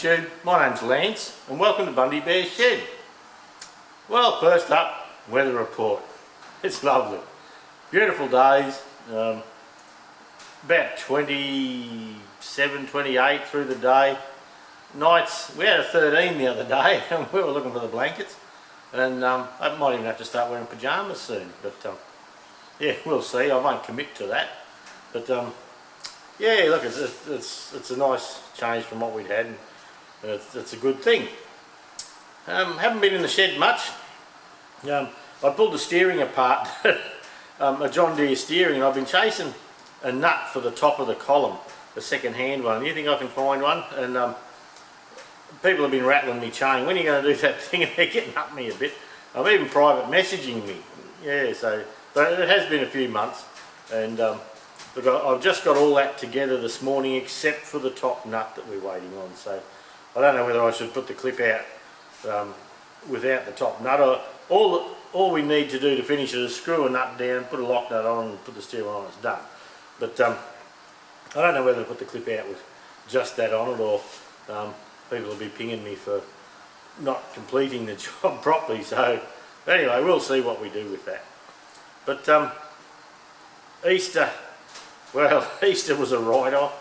YouTube, my name's Lance and welcome to Bundy Bears Shed. Well, first up, weather report. It's lovely. Beautiful days, about 27, 28 through the day. Nights, we had a 13 the other day and we were looking for the blankets, and I might even have to start wearing pyjamas soon, but yeah, we'll see. I won't commit to that, but yeah, look, it's a nice change from what we'd had, and it's a good thing. Haven't been in the shed much. I pulled the steering apart, a John Deere steering, and I've been chasing a nut for the top of the column, a second-hand one. You think I can find one? And people have been rattling me chain. When are you going to do that thing? And they're getting up me a bit. I'm even private messaging me. Yeah, so but it has been a few months, and look, I've just got all that together this morning except for the top nut that we're waiting on. So I don't know whether I should put the clip out without the top nut. All we need to do to finish it is screw a nut down, put a lock nut on, and put the steering on. It's done. But I don't know whether to put the clip out with just that on it, or people will be pinging me for not completing the job properly. So anyway, we'll see what we do with that. But Easter, well, Easter was a write-off.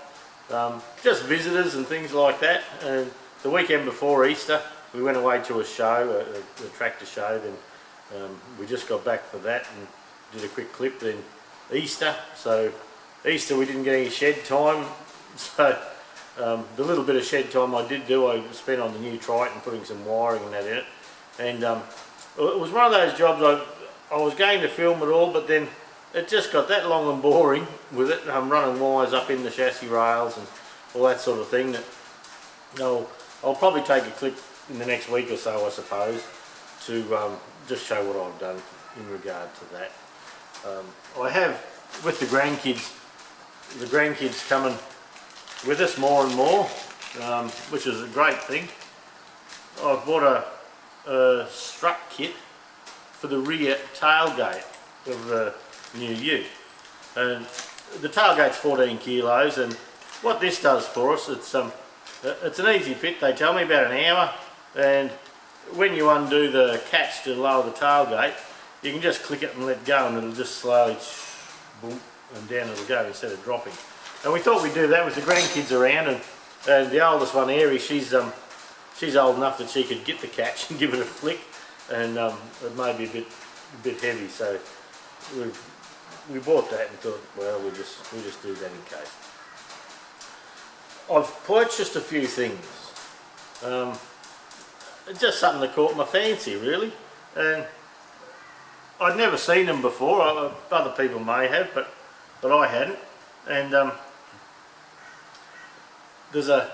Just visitors and things like that. And the weekend before Easter, we went away to a show, a tractor show. Then we just got back for that and did a quick clip. Then Easter, so Easter we didn't get any shed time. So the little bit of shed time I did do, I spent on the new Triton, putting some wiring and that in it. And it was one of those jobs I was going to film it all, but then it just got that long and boring with it. I'm running wires up in the chassis rails and all that sort of thing, that I'll probably take a clip in the next week or so, I suppose, to just show what I've done in regard to that. I have, with the grandkids coming with us more and more, which is a great thing. I've bought a strut kit for the rear tailgate of the new ute, and the tailgate's 14 kilos, and what this does for us, it's an easy fit. They tell me about an hour, and when you undo the catch to lower the tailgate, you can just click it and let go, and it'll just slowly boom, and down it'll go instead of dropping. And we thought we'd do that with the grandkids around, and the oldest one, Airy, she's old enough that she could get the catch and give it a flick, and it may be a bit heavy, so we bought that and thought, well, we'll just do that in case. I've purchased a few things, just something that caught my fancy really, and I'd never seen them before. Other people may have, but I hadn't. And there's a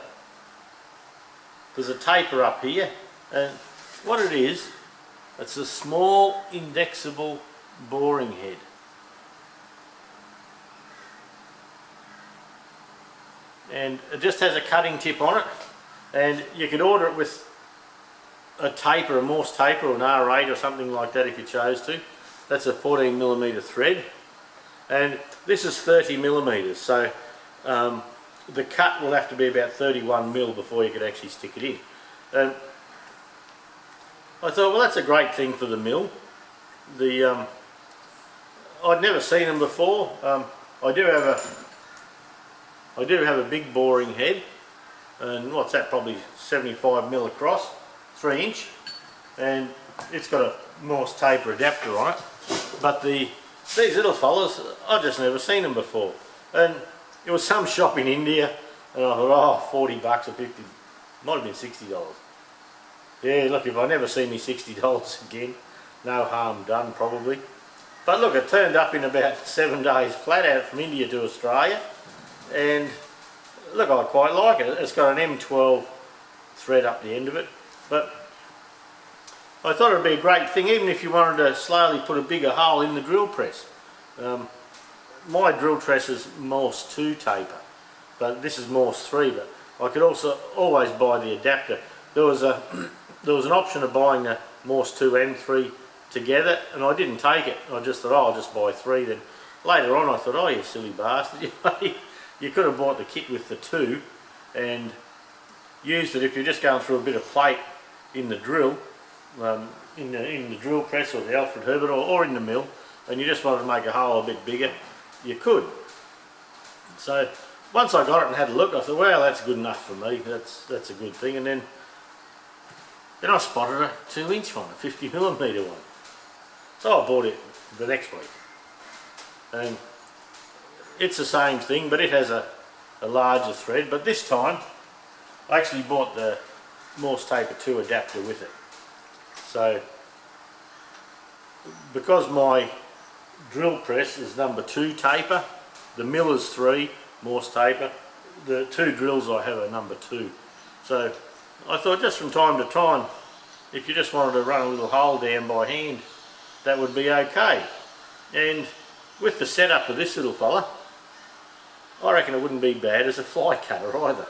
taper up here, and what it is, it's a small indexable boring head. And it just has a cutting tip on it, and you could order it with a taper, a Morse taper, or an R8 or something like that if you chose to. That's a 14mm thread, and this is 30mm, so the cut will have to be about 31mm before you could actually stick it in. And I thought, well, that's a great thing for the mill. I'd never seen them before. I do have a big boring head, and what's that, probably 75mm across, 3-inch, and it's got a Morse taper adapter on it. But these little fellas, I've just never seen them before, and it was some shop in India, and I thought, oh, $40 or 50, might have been $60. Yeah, look, if I never see me $60 again, no harm done probably. But look, it turned up in about 7 days flat out from India to Australia, and look, I quite like it. It's got an M12 thread up the end of it, but I thought it would be a great thing even if you wanted to slowly put a bigger hole in the drill press. My drill press is Morse 2 taper, but this is Morse 3, but I could also always buy the adapter. There was an option of buying the Morse 2 and 3 together, and I didn't take it. I just thought, oh, I'll just buy 3. Then later on I thought, oh, you silly bastard, you could have bought the kit with the 2 and used it if you're just going through a bit of plate in the drill, in the drill press or the Alfred Herbert or in the mill, and you just wanted to make a hole a bit bigger, you could. So once I got it and had a look, I thought, well, that's good enough for me. That's a good thing. And then I spotted a 2-inch one, a 50mm one. So I bought it the next week, and it's the same thing, but it has a larger thread. But this time I actually bought the Morse Taper 2 adapter with it. So because my drill press is number 2 taper, the mill is 3 Morse taper, the 2 drills I have are number 2. So I thought just from time to time, if you just wanted to run a little hole down by hand, that would be okay. And with the setup of this little fella, I reckon it wouldn't be bad as a fly cutter either.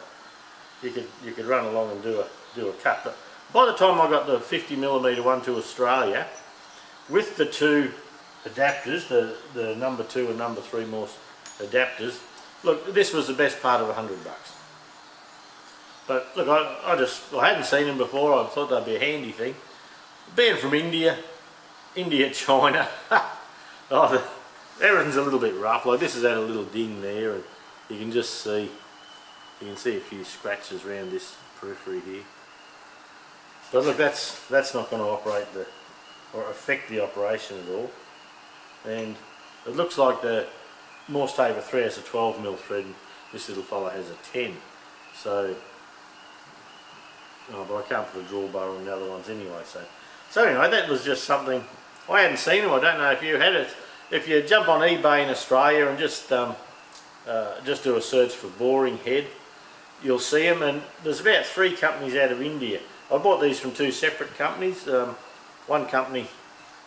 You could run along and do a cut. But by the time I got the 50mm one to Australia, with the 2 adapters, the number 2 and number 3 Morse adapters, look, this was the best part of $100. But look, I hadn't seen them before. I thought they'd be a handy thing. Being from India, China, oh, everything's a little bit rough. Like this has had a little ding there, and you can just see, you can see a few scratches around this periphery here. But look, that's not going to operate or affect the operation at all. And it looks like the Morse Taper 3 has a 12mm thread, and this little fella has a 10. So, oh, but I can't put a drawbar on the other ones anyway. So anyway, that was just something. I hadn't seen them. I don't know if you had it. If you jump on eBay in Australia and just do a search for boring head, you'll see them. And there's about 3 companies out of India. I bought these from 2 separate companies. One company,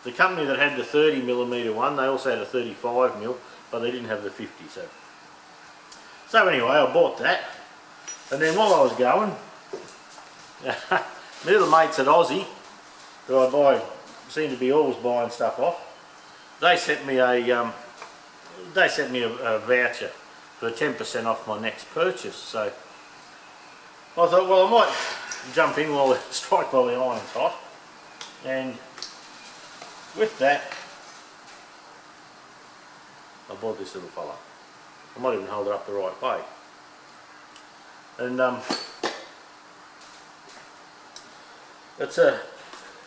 the company that had the 30mm one, they also had a 35mm, but they didn't have the 50. So anyway, I bought that, and then while I was going, my little mates at Aussie, who I seem to be always buying stuff off, they sent me a voucher for 10% off my next purchase. So I thought, well, I might jump in strike while the iron's hot, and with that I bought this little fella. I might even hold it up the right way. And it's a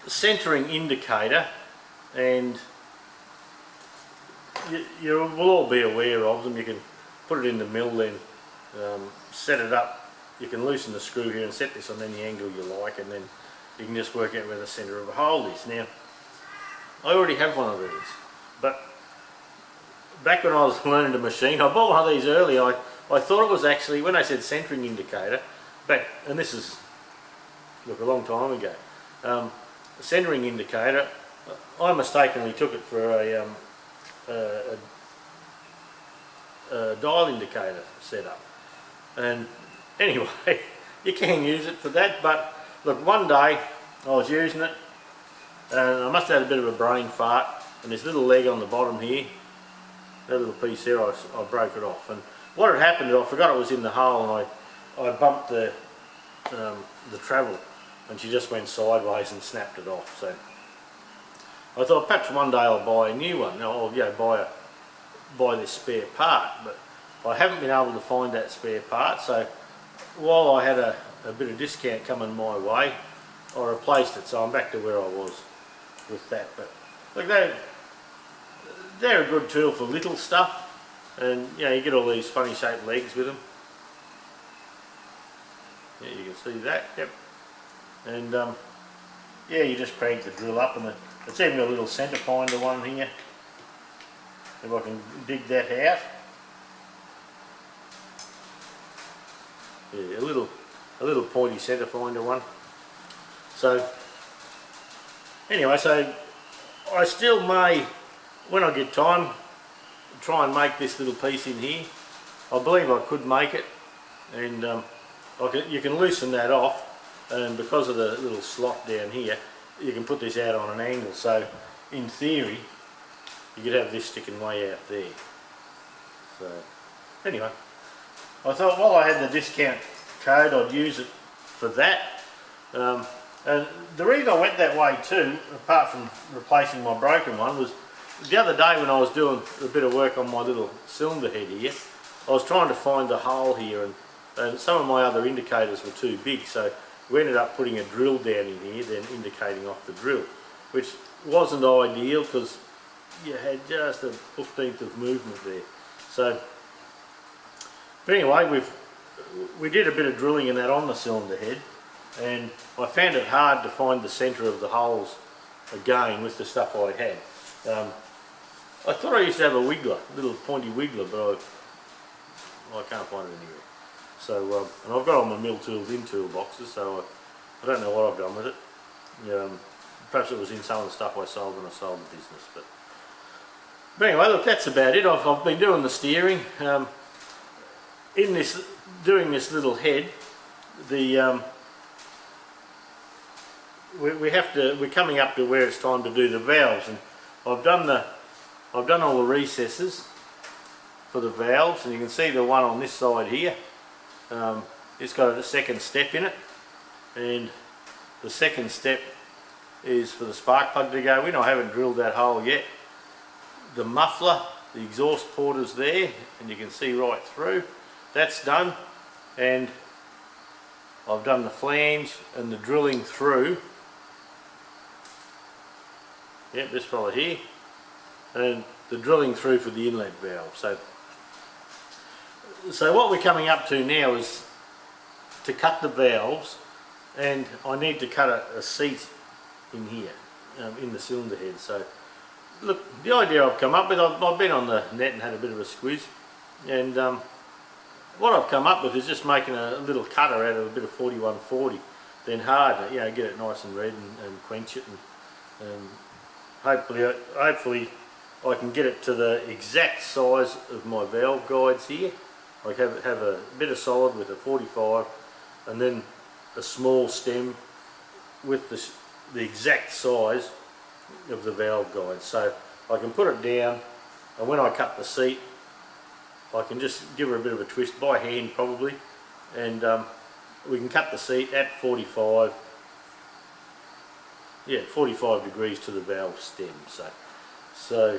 centering indicator, and you will all be aware of them. You can put it in the mill, then set it up. You can loosen the screw here and set this on any angle you like, and then you can just work out where the centre of a hole is. Now, I already have one of these, but back when I was learning the machine, I bought one of these early. I thought it was actually, when I said centering indicator, and this is, look, a long time ago, centering indicator, I mistakenly took it for a dial indicator setup. And anyway, you can use it for that, but look, one day I was using it, and I must have had a bit of a brain fart, and this little leg on the bottom here, that little piece there, I broke it off. And what had happened is I forgot it was in the hole, and I bumped the travel, and she just went sideways and snapped it off. So I thought perhaps one day I'll buy a new one, or buy this spare part, but I haven't been able to find that spare part. So while I had a bit of discount coming my way, I replaced it, so I'm back to where I was with that. But look, they're a good tool for little stuff, and you get all these funny shaped legs with them. Yeah, you can see that. Yep. And yeah, you just crank the drill up, and it's even a little centre finder one here. If I can dig that out. Yeah, a little pointy centre finder one. So anyway, so I still may, when I get time, try and make this little piece in here. I believe I could make it, and you can loosen that off, and because of the little slot down here, you can put this out on an angle. So in theory, you could have this sticking way out there. So anyway, I thought while I had the discount code, I'd use it for that. And the reason I went that way too, apart from replacing my broken one, was the other day when I was doing a bit of work on my little cylinder head here, I was trying to find the hole here, and some of my other indicators were too big, so we ended up putting a drill down in here, then indicating off the drill, which wasn't ideal because you had just a 15th of movement there. So, but anyway, we did a bit of drilling in that on the cylinder head, and I found it hard to find the centre of the holes again with the stuff I had. I thought I used to have a wiggler, a little pointy wiggler, but I can't find it anywhere. So, and I've got all my mill tools in toolboxes, so I don't know what I've done with it. Perhaps it was in some of the stuff I sold when I sold the business. But anyway, look, that's about it. I've been doing the steering. Doing this little head, we're coming up to where it's time to do the valves, and I've done all the recesses for the valves, and you can see the one on this side here. It's got a second step in it, and the second step is for the spark plug to go in. I haven't drilled that hole yet. The muffler, the exhaust port is there, and you can see right through. That's done, and I've done the flange and the drilling through. Yep, this fella here, and the drilling through for the inlet valve. So what we're coming up to now is to cut the valves, and I need to cut a seat in here, in the cylinder head. So look, the idea I've come up with, I've been on the net and had a bit of a squiz, and what I've come up with is just making a little cutter out of a bit of 4140, then harden it, get it nice and red and quench it, and hopefully I can get it to the exact size of my valve guides here. I have a bit of solid with a 45, and then a small stem with the exact size of the valve guide. So I can put it down, and when I cut the seat, I can just give her a bit of a twist by hand probably, and we can cut the seat at 45 degrees to the valve stem. So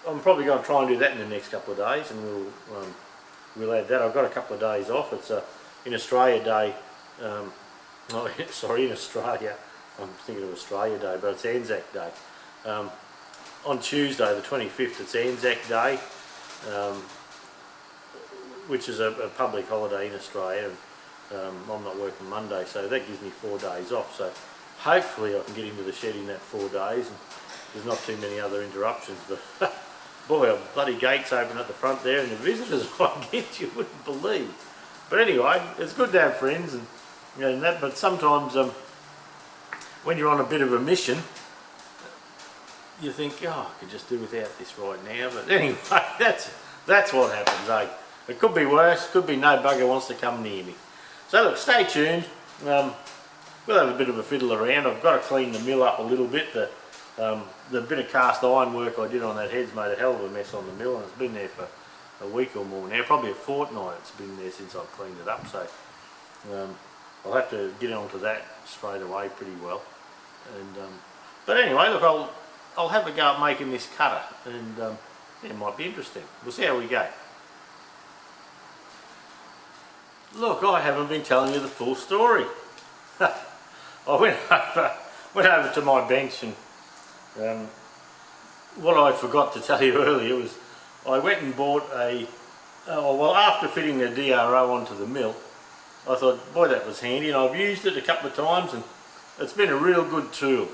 I'm probably going to try and do that in the next couple of days, and we'll add that. I've got a couple of days off. It's in Australia Day. Sorry, in Australia. I'm thinking of Australia Day, but it's Anzac Day. On Tuesday, the 25th, it's Anzac Day, which is a public holiday in Australia. And, I'm not working Monday, so that gives me 4 days off. So hopefully I can get into the shed in that 4 days, and there's not too many other interruptions. But boy, a bloody gates open at the front there, and the visitors I get you wouldn't believe. But anyway, it's good to have friends and that. But sometimes when you're on a bit of a mission, you think, oh, I could just do without this right now. But anyway, that's what happens, eh? It could be worse. Could be no bugger wants to come near me. So look, stay tuned. We'll have a bit of a fiddle around. I've got to clean the mill up a little bit. The bit of cast iron work I did on that head's made a hell of a mess on the mill, and it's been there for a week or more now, probably a fortnight it's been there since I've cleaned it up. So I'll have to get onto that straight away pretty well. And but anyway, look, I'll have a go at making this cutter, and it might be interesting. We'll see how we go. Look, I haven't been telling you the full story. I went over to my bench, and what I forgot to tell you earlier was I went and bought after fitting the DRO onto the mill, I thought, boy, that was handy, and I've used it a couple of times, and it's been a real good tool,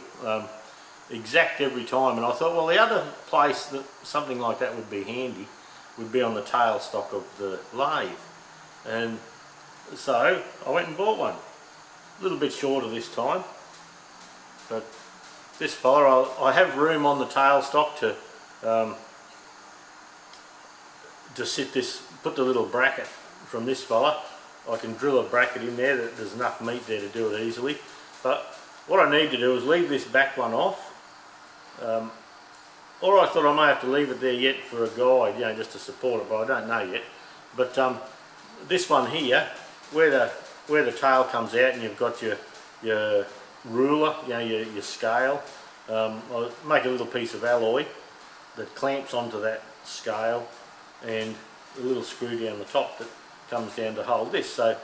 exact every time. And I thought, well, the other place that something like that would be handy would be on the tailstock of the lathe, and so I went and bought one. A little bit shorter this time, but this fella, I have room on the tailstock to sit this, put the little bracket from this fella. I can drill a bracket in there, that there's enough meat there to do it easily. But what I need to do is leave this back one off, or I thought I may have to leave it there yet for a guide, just to support it, but I don't know yet. But this one here, where where the tail comes out and you've got your ruler, you know, your scale, I'll make a little piece of alloy that clamps onto that scale, and a little screw down the top that comes down to hold this. So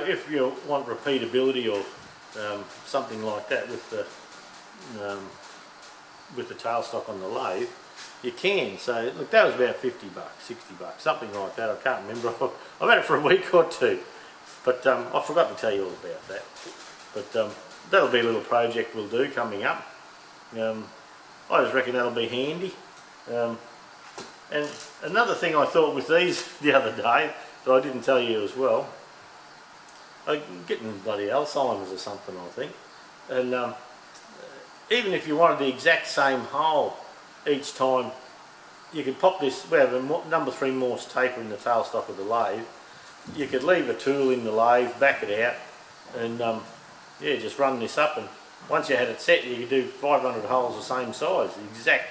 if you want repeatability or something like that with the tailstock on the lathe, you can. So look, that was about 50 bucks, 60 bucks, something like that. I can't remember. I've had it for a week or two, but I forgot to tell you all about that. But that'll be a little project we'll do coming up. I just reckon that'll be handy. And another thing I thought with these the other day that I didn't tell you as well, I'm getting bloody Alzheimer's or something, I think. And even if you wanted the exact same hole each time, you could pop this, we have a number 3 Morse taper in the tailstock of the lathe. You could leave a tool in the lathe, back it out, and yeah, just run this up, and once you had it set, you could do 500 holes the same size, the exact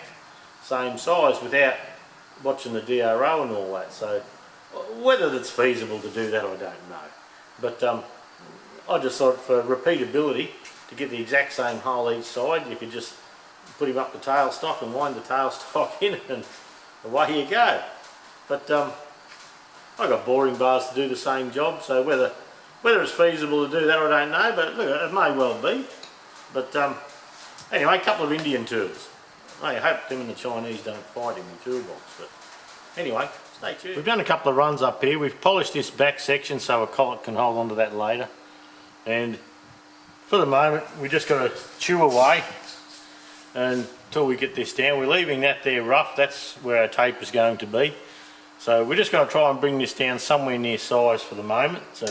same size, without watching the DRO and all that. So whether that's feasible to do that, I don't know. But I just thought for repeatability, to get the exact same hole each side, you could just put him up the tailstock and wind the tailstock in, and away you go. But I got boring bars to do the same job, so whether it's feasible to do that, I don't know, but look, it may well be. But anyway, a couple of Indian tools. I hope them and the Chinese don't fight in the toolbox, but anyway, stay tuned. We've done a couple of runs up here. We've polished this back section so a collet can hold onto that later, and for the moment we just got to chew away until we get this down. We're leaving that there rough. That's where our tape is going to be, so we're just going to try and bring this down somewhere near size for the moment. So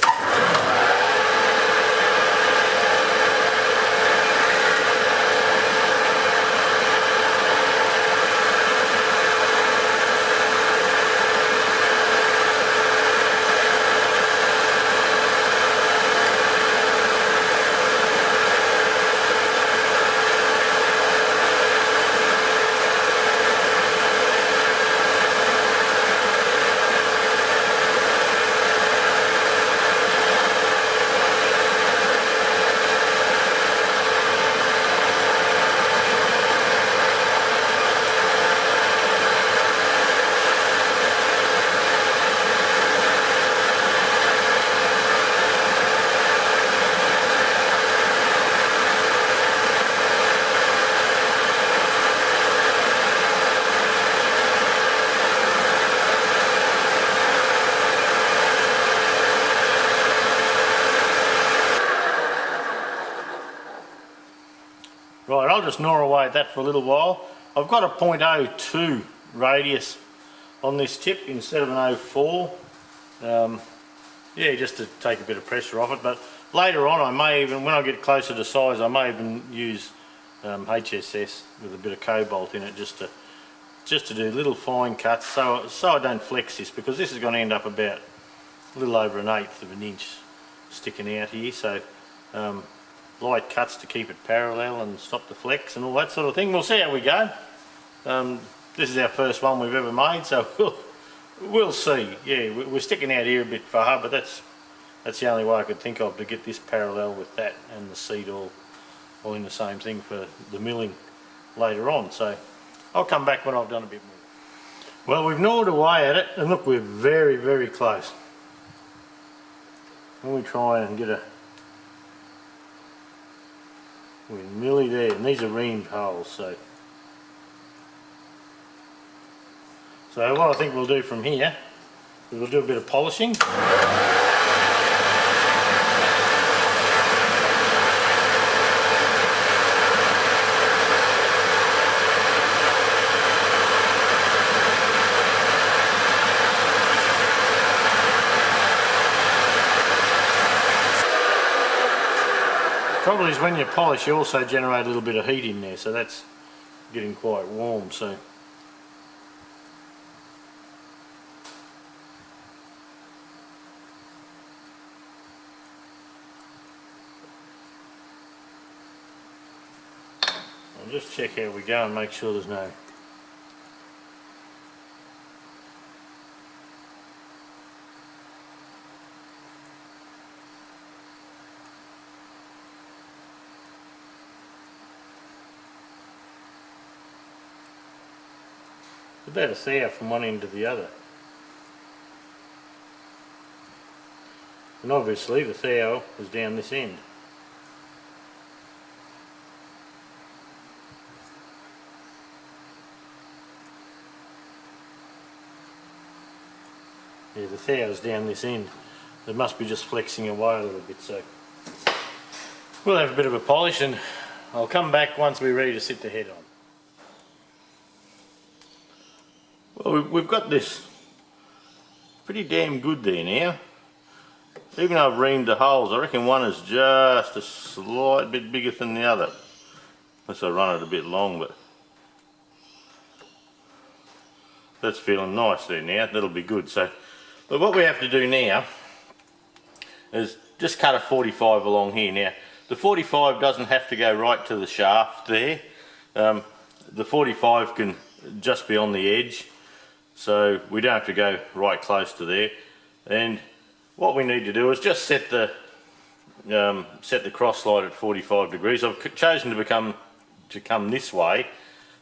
right, I'll just gnaw away at that for a little while. I've got a .02 radius on this tip instead of an 04. Yeah, just to take a bit of pressure off it, but later on I may even, when I get closer to size, I may even use HSS with a bit of cobalt in it, just to do little fine cuts so I don't flex this, because this is going to end up about a little over 1/8 of an inch sticking out here. So light cuts to keep it parallel and stop the flex and all that sort of thing. We'll see how we go. This is our first one we've ever made, so we'll see. Yeah, we're sticking out here a bit far, but that's the only way I could think of to get this parallel with that and the seat all in the same thing for the milling later on. So I'll come back when I've done a bit more. Well, we've gnawed away at it, and look, we're very, very close. When we try and get we're nearly there, and these are reamed holes. So what I think we'll do from here is we'll do a bit of polishing. Trouble is, when you polish, you also generate a little bit of heat in there, so that's getting quite warm. So I'll just check how we go and make sure there's no about a sow from one end to the other. And obviously the sow is down this end. Yeah, the sow's down this end. It must be just flexing away a little bit, so we'll have a bit of a polish and I'll come back once we're ready to sit the head on. Well, we've got this pretty damn good there now. Even though I've reamed the holes, I reckon one is just a slight bit bigger than the other. Unless I run it a bit long, but that's feeling nice there now. That'll be good. So, but what we have to do now is just cut a 45 along here. Now, the 45 doesn't have to go right to the shaft there. The 45 can just be on the edge, so we don't have to go right close to there. And what we need to do is just set the cross slide at 45 degrees. I've chosen to come this way,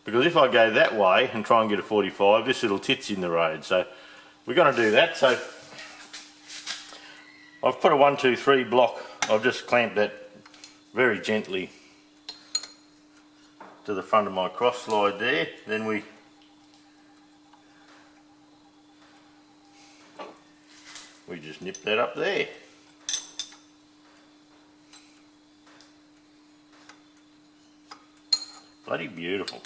because if I go that way and try and get a 45, this little tit's in the road. So we're going to do that. So I've put a 1, 2, 3 block. I've just clamped that very gently to the front of my cross slide there. Then we just nip that up there. Bloody beautiful.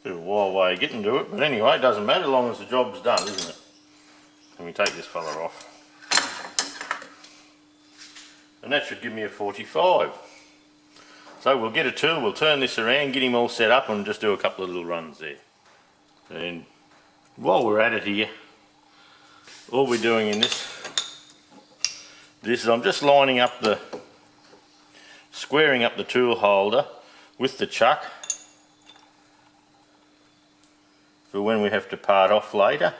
Bit of a wild way of getting to it, but anyway, it doesn't matter as long as the job's done, isn't it? Let me take this fella off. And that should give me a 45. So we'll get a tool, we'll turn this around, get him all set up and just do a couple of little runs there. And while we're at it here, all we're doing in this is I'm just lining up squaring up the tool holder with the chuck for when we have to part off later.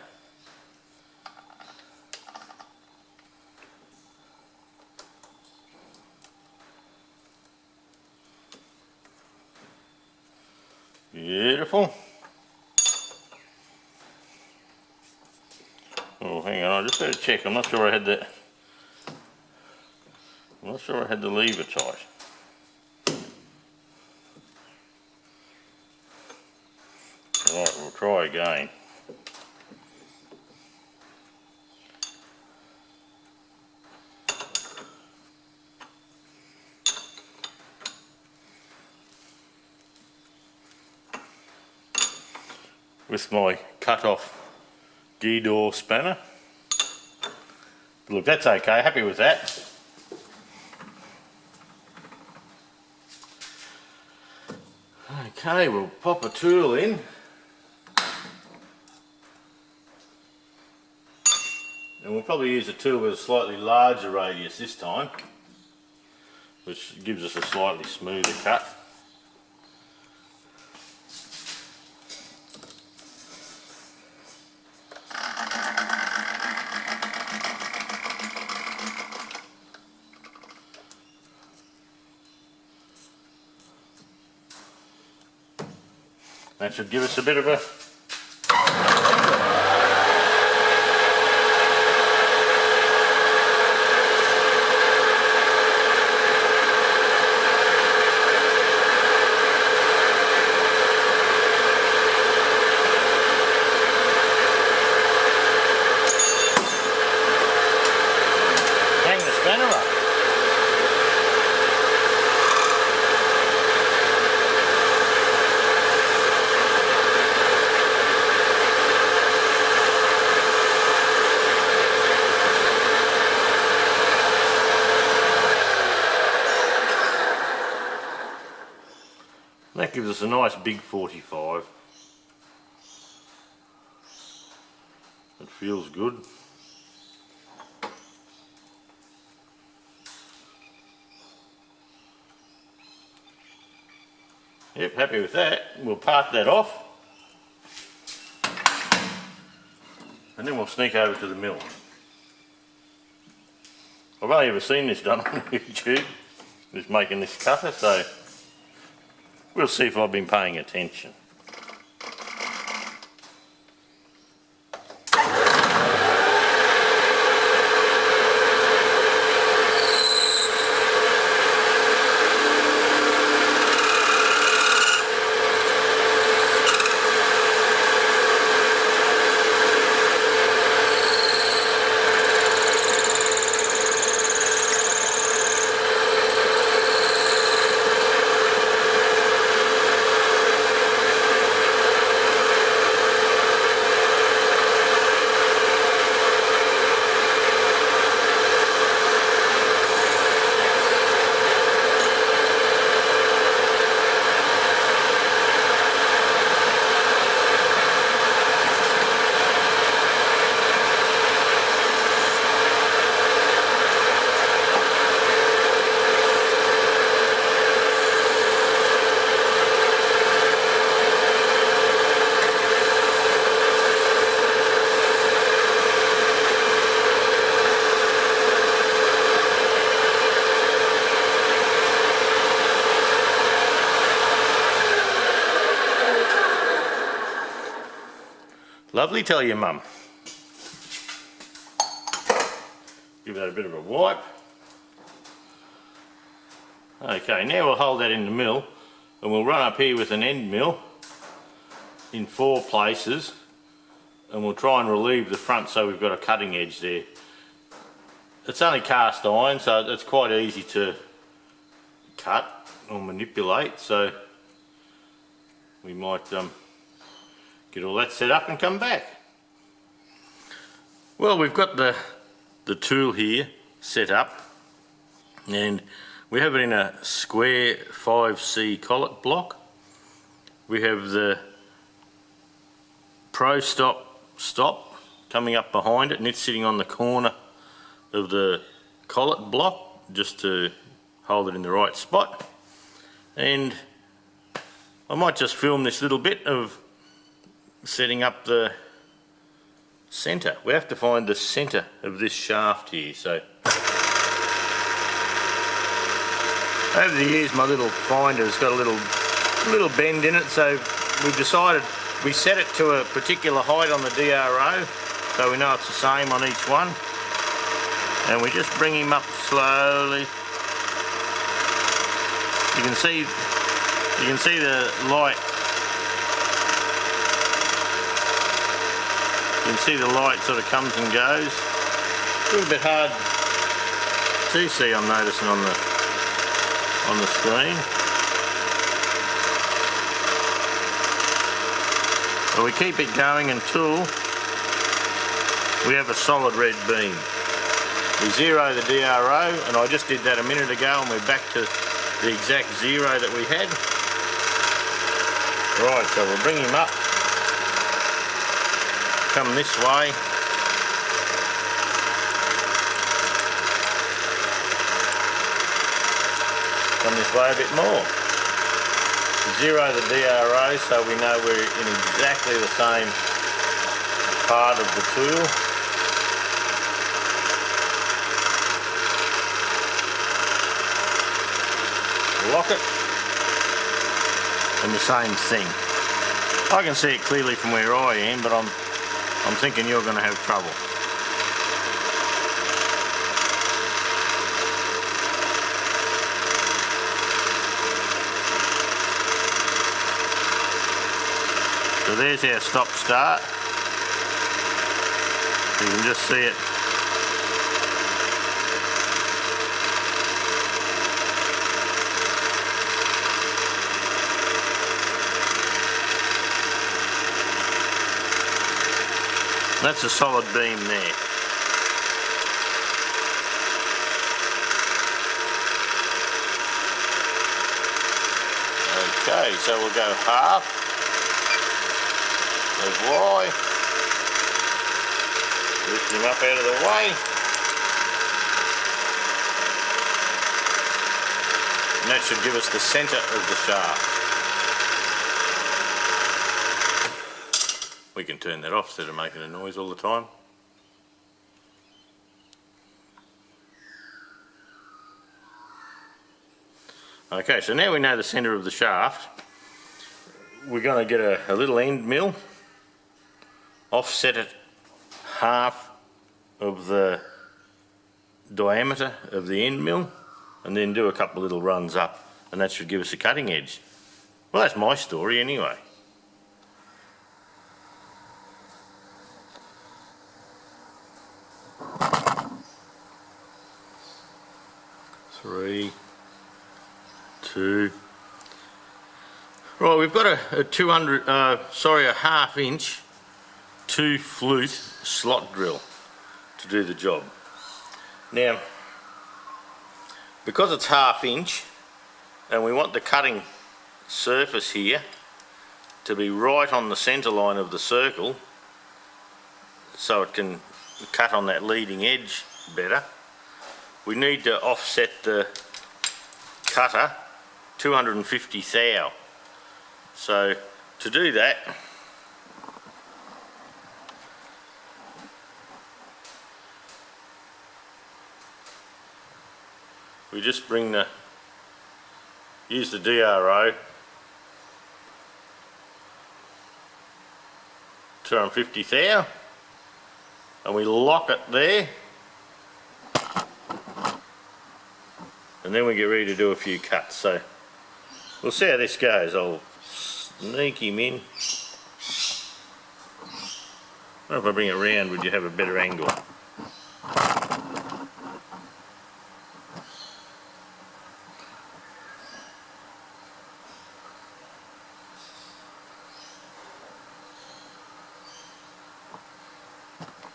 Beautiful. Oh, hang on, I just better check. I'm not sure I had the lever tight. Right, we'll try again. With my cut-off gear door spanner. But look, that's okay, happy with that. Okay, we'll pop a tool in. And we'll probably use a tool with a slightly larger radius this time, which gives us a slightly smoother cut. That should give us a bit of a hang the spanner up. That gives us a nice big 45. It feels good. Yep, happy with that. We'll part that off. And then we'll sneak over to the mill. I've only ever seen this done on YouTube, just making this cutter, so We'll see if I've been paying attention. Lovely, tell your mum. Give that a bit of a wipe. Okay, now we'll hold that in the mill and we'll run up here with an end mill in 4 places and we'll try and relieve the front so we've got a cutting edge there. It's only cast iron, so it's quite easy to cut or manipulate, so we might get all that set up and come back. Well, we've got the tool here set up and we have it in a square 5C collet block. We have the Pro stop coming up behind it and it's sitting on the corner of the collet block just to hold it in the right spot. And I might just film this little bit of setting up the centre. We have to find the centre of this shaft here. So over the years my little finder's got a little bend in it, so we've decided we set it to a particular height on the DRO so we know it's the same on each one, and we just bring him up slowly. You can see the light. You can see the light sort of comes and goes. It's a little bit hard to see, I'm noticing on the screen. But we keep it going until we have a solid red beam. We zero the DRO, and I just did that a minute ago, and we're back to the exact zero that we had. Right, so we'll bring him up. Come this way. Come this way a bit more. Zero the DRO so we know we're in exactly the same part of the tool. Lock it. And the same thing. I can see it clearly from where I am, but I'm thinking you're going to have trouble. So there's our stop start. You can just see it. That's a solid beam there. Okay, so we'll go half of Y. Lift him up out of the way. And that should give us the centre of the shaft. We can turn that off instead of making a noise all the time. Okay, so now we know the centre of the shaft. we're going to get a little end mill, offset it half of the diameter of the end mill, and then do a couple of little runs up, and that should give us a cutting edge. Well, that's my story anyway. Three, two. Right, we've got a half inch 2 flute slot drill to do the job. Now, because it's half inch and we want the cutting surface here to be right on the centre line of the circle so it can cut on that leading edge better, we need to offset the cutter 250 thou. So to do that, we just use the DRO 250 thou, and we lock it there, and then we get ready to do a few cuts. So we'll see how this goes. I'll sneak him in. I wonder if I bring it round, would you have a better angle?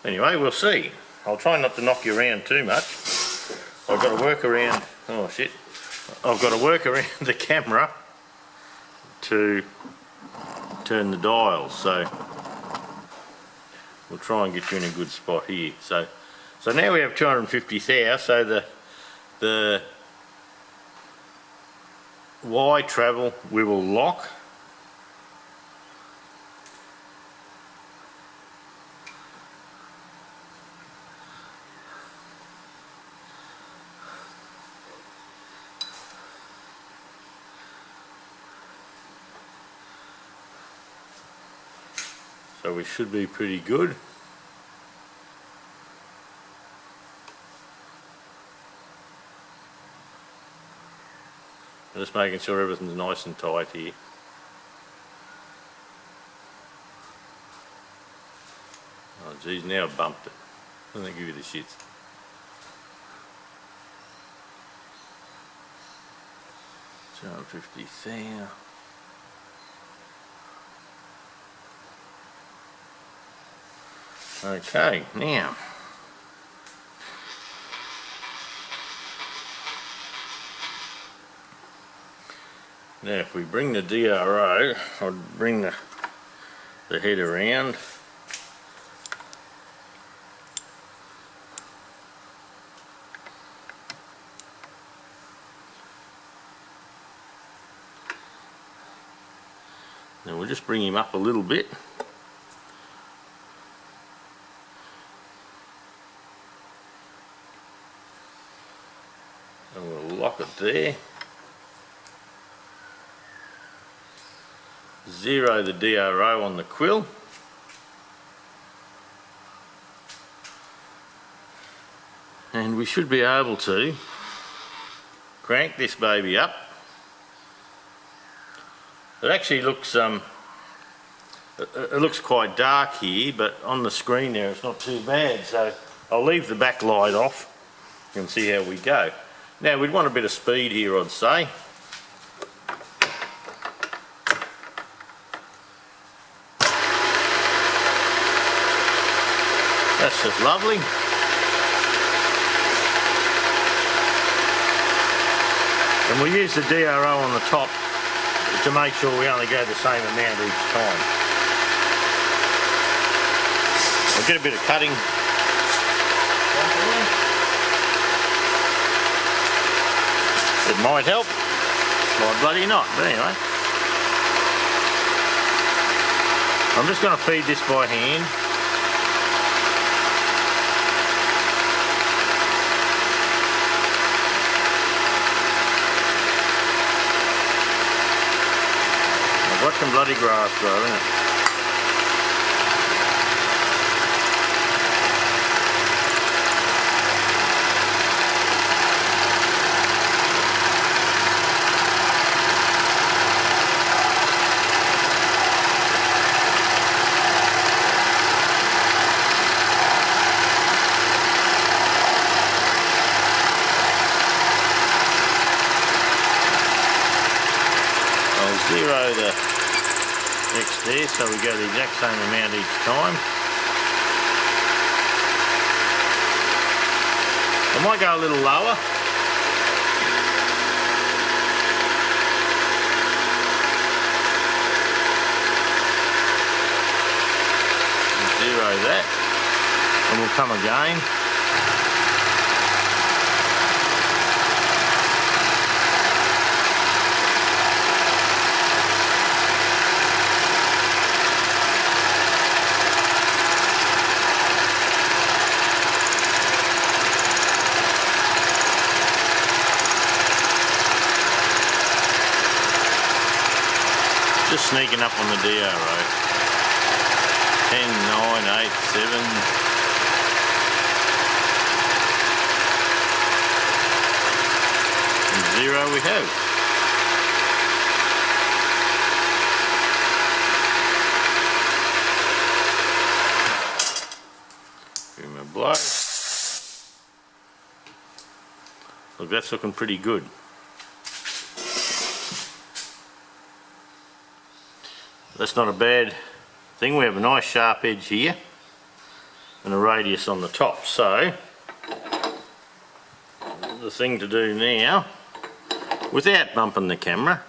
Anyway, we'll see. I'll try not to knock you around too much. I've got to work around, oh shit, I've got to work around the camera to turn the dial, so we'll try and get you in a good spot here. So now we have 250 thou, so the Y travel we will lock. So we should be pretty good. Just making sure everything's nice and tight here. Oh geez, now I've bumped it. I'm going to give you the shits. $250 thou. Okay, now if we bring the DRO, I'll bring the head around. Then we'll just bring him up a little bit. And we'll lock it there. Zero the DRO on the quill. And we should be able to crank this baby up. It actually looks it looks quite dark here, but on the screen there it's not too bad, so I'll leave the back light off and see how we go. Now we'd want a bit of speed here, I'd say. That's just lovely. And we'll use the DRO on the top to make sure we only go the same amount each time. I'll get a bit of cutting. It might help, might bloody not, but anyway. I'm just going to feed this by hand. some bloody grass growing, isn't it? Zero the X there, so we go the exact same amount each time. I might go a little lower. Zero that, and we'll come again. Just sneaking up on the DRO. 10, 9, 8, 7. And 0 we have. Give him a blow. Look, that's looking pretty good. That's not a bad thing. We have a nice sharp edge here and a radius on the top. So the thing to do now, without bumping the camera,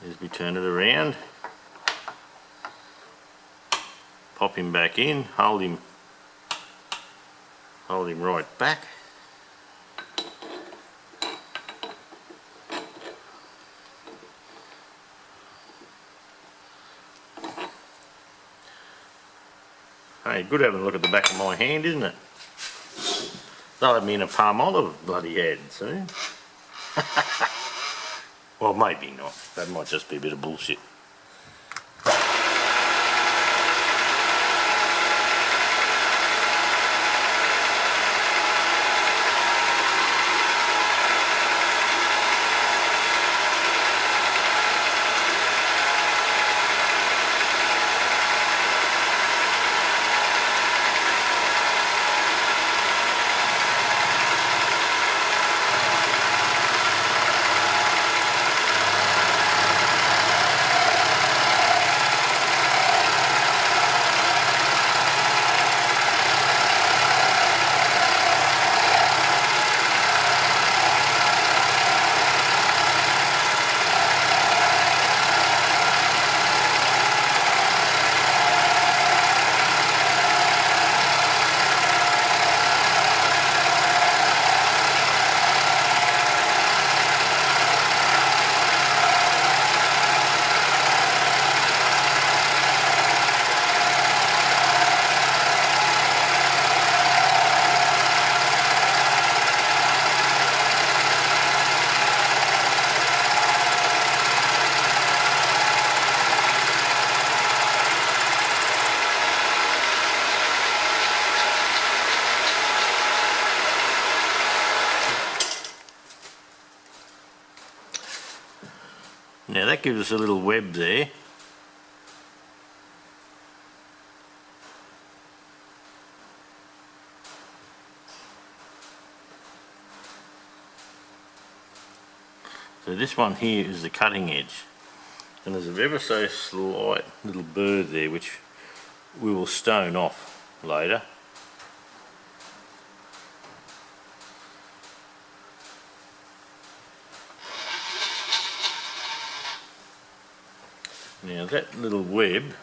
is we turn it around, pop him back in, hold him right back. Hey, good having a look at the back of my hand, isn't it? They'll have me in a palm olive bloody head soon. Well, maybe not. That might just be a bit of bullshit. Now that gives us a little web there. So this one here is the cutting edge, and there's a ever so slight little bird there which we will stone off later. Now that little web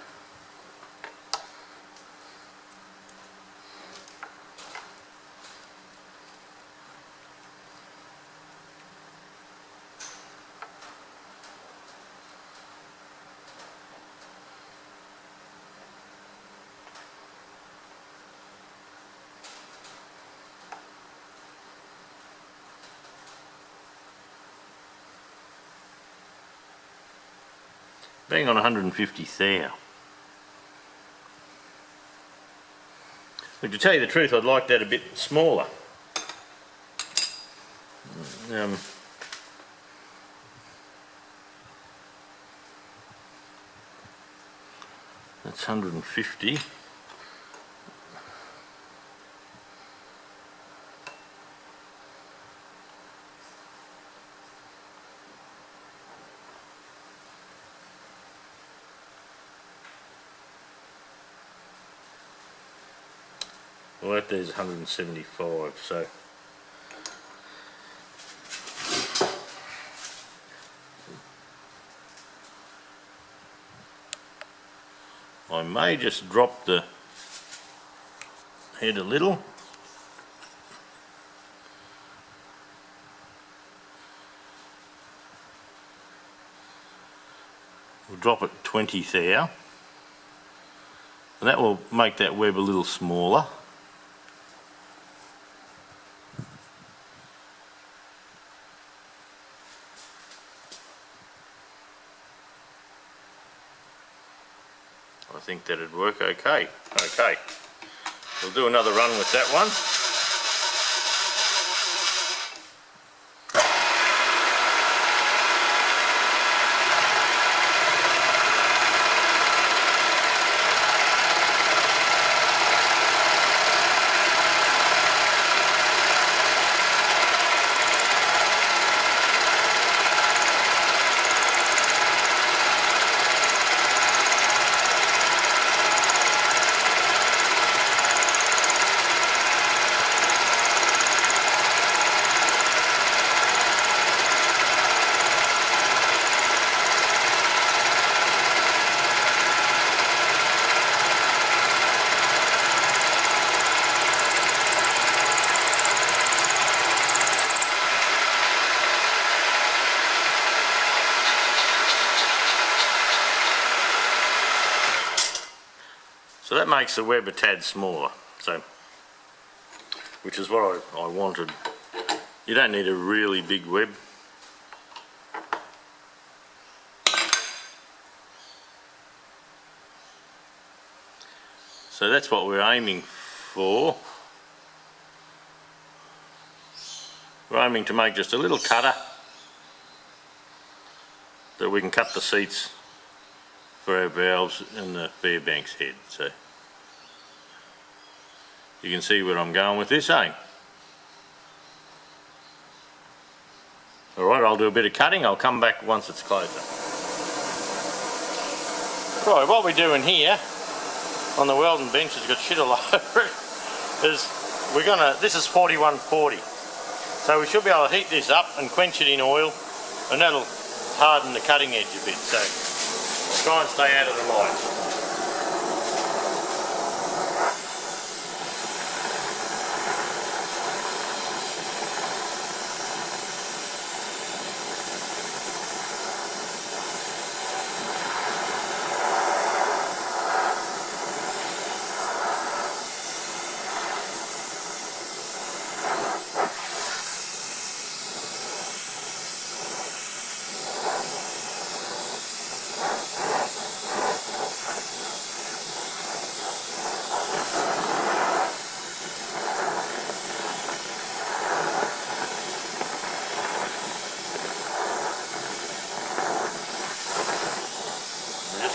Being on 150 thou. But to tell you the truth, I'd like that a bit smaller. That's 150. Well, that there's 175, so I may just drop the head a little. We'll drop it 20 thou, and that will make that web a little smaller. I think that'd work okay. Okay, we'll do another run with that one. So that makes the web a tad smaller, so which is what I wanted. You don't need a really big web. So that's what we're aiming for. We're aiming to make just a little cutter that we can cut the seats for our valves in the Fairbanks head. So you can see where I'm going with this, eh? Alright, I'll do a bit of cutting. I'll come back once it's closer. Right, what we're doing here on the welding bench has got shit all over it. This is 4140. So we should be able to heat this up and quench it in oil, and that'll harden the cutting edge a bit. So try and stay out of the light.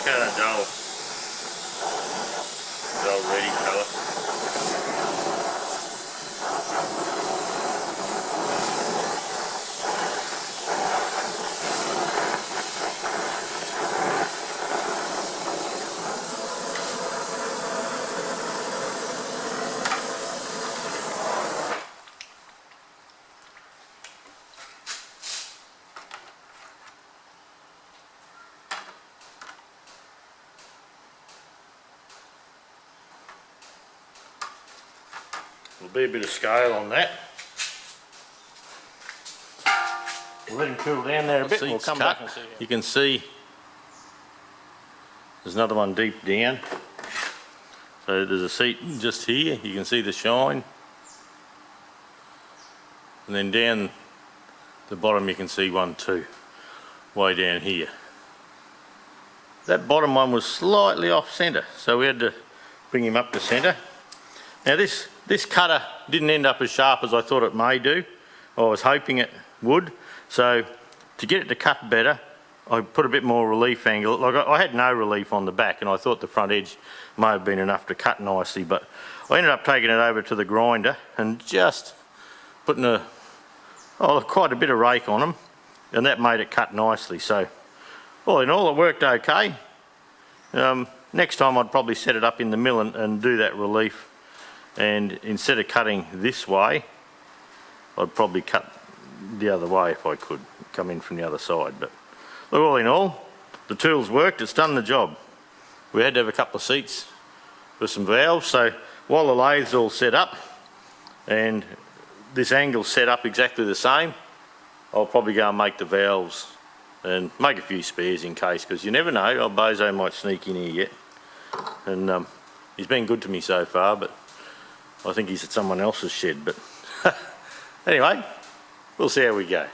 Kind of dull ready colour. There'll be a bit of scale on that. We'll let him cool down there a bit and we'll come back and see. You can see there's another one deep down. So there's a seat just here, you can see the shine. And then down the bottom you can see one too, way down here. that bottom one was slightly off centre, so we had to bring him up to centre. Now this cutter didn't end up as sharp as I thought it may do. I was hoping it would, so to get it to cut better, I put a bit more relief angle. Like I had no relief on the back, and I thought the front edge may have been enough to cut nicely, but I ended up taking it over to the grinder and just putting quite a bit of rake on them, and that made it cut nicely. So all in all, it worked okay. Next time I'd probably set it up in the mill and do that relief, and instead of cutting this way, I'd probably cut the other way if I could, come in from the other side. But look, all in all, the tools worked, it's done the job. We had to have a couple of seats with some valves, so while the lathe's all set up and this angle's set up exactly the same, I'll probably go and make the valves and make a few spares in case, because you never know, old Bozo might sneak in here yet. And he's been good to me so far, but I think he's at someone else's shed. But anyway, we'll see how we go.